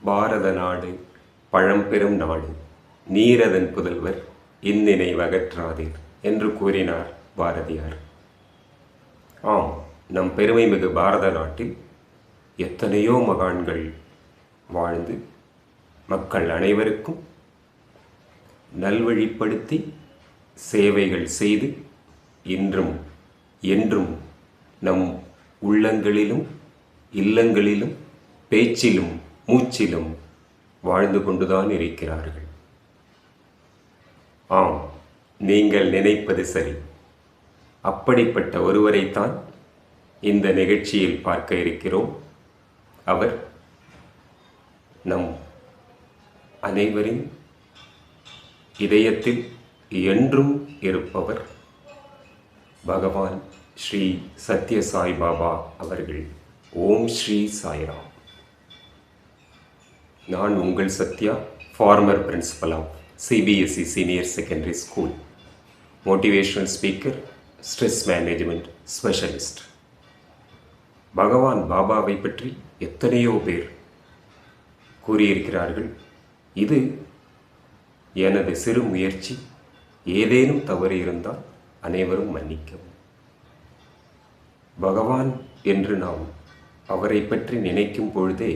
பாரத நாடு பழம்பெரும் நாடு, நீரதன் புதல்வர் இந்நினைவகற்றாதீர் என்று கூறினார் பாரதியார். ஆம், நம் பெருமைமிகு பாரத நாட்டில் எத்தனையோ மகான்கள் வாழ்ந்து மக்கள் அனைவருக்கும் நல்வழிப்படுத்தி சேவைகள் செய்து இன்றும் என்றும் நம் உள்ளங்களிலும் இல்லங்களிலும் பேச்சிலும் மூச்சிலும் வாழ்ந்து கொண்டுதான் இருக்கிறார்கள். ஆம், நீங்கள் நினைப்பது சரி. அப்படிப்பட்ட ஒருவரைத்தான் இந்த நிகழ்ச்சியில் பார்க்க இருக்கிறோம். அவர் நம் அனைவரின் இதயத்தில் என்றும் இருப்பவர் பகவான் ஸ்ரீ சத்ய சாய் பாபா அவர்கள். ஓம் ஸ்ரீ சாய்ராம். நான் உங்கள் Sathya, former principal of CBSE senior secondary school, motivational speaker, stress management specialist. Bhagavan பாபாவை பற்றி எத்தனையோ பேர் கூறியிருக்கிறார்கள். இது எனது சிறு முயற்சி. ஏதேனும் தவறு இருந்தால் அனைவரும் மன்னிக்கவும். பகவான் என்று நாம் அவரை பற்றி நினைக்கும் பொழுதே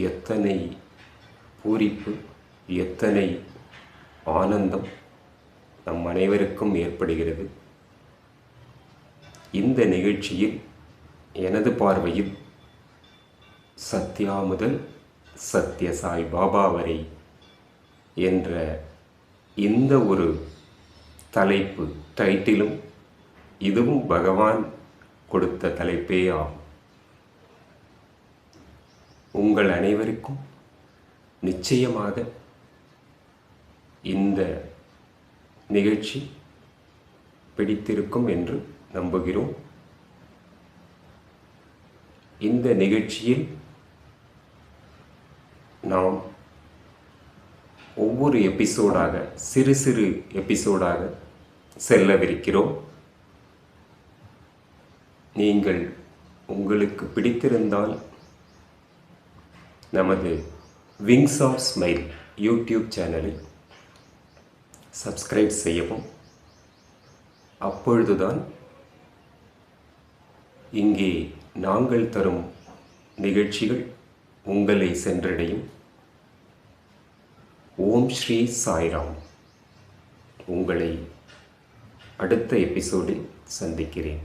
எத்தனை பூரிப்பு, எத்தனை ஆனந்தம் நம் அனைவருக்கும் ஏற்படுகிறது. இந்த நிகழ்ச்சியில் எனது பார்வையில் சத்யா முதல் சத்ய சாய் பாபா வரை என்ற இந்த ஒரு தலைப்பு, டைட்டிலும் இதுவும் பகவான் கொடுத்த தலைப்பே ஆகும். உங்கள் அனைவருக்கும் நிச்சயமாக இந்த நிகழ்ச்சி பிடித்திருக்கும் என்று நம்புகிறோம். இந்த நிகழ்ச்சியில் நாம் ஒவ்வொரு எபிசோடாக, சிறு சிறு எபிசோடாக செல்லவிருக்கிறோம். நீங்கள் உங்களுக்கு பிடித்திருந்தால் நமது விங்ஸ் ஆஃப் ஸ்மைல் யூடியூப் சேனலை சப்ஸ்கிரைப் செய்யவும். அப்பொழுதுதான் இங்கே நாங்கள் தரும் நிகழ்ச்சிகள் உங்களை சென்றடையும். ஓம் ஸ்ரீ சாய்ராம். உங்களை அடுத்த எபிசோடில் சந்திக்கிறேன்.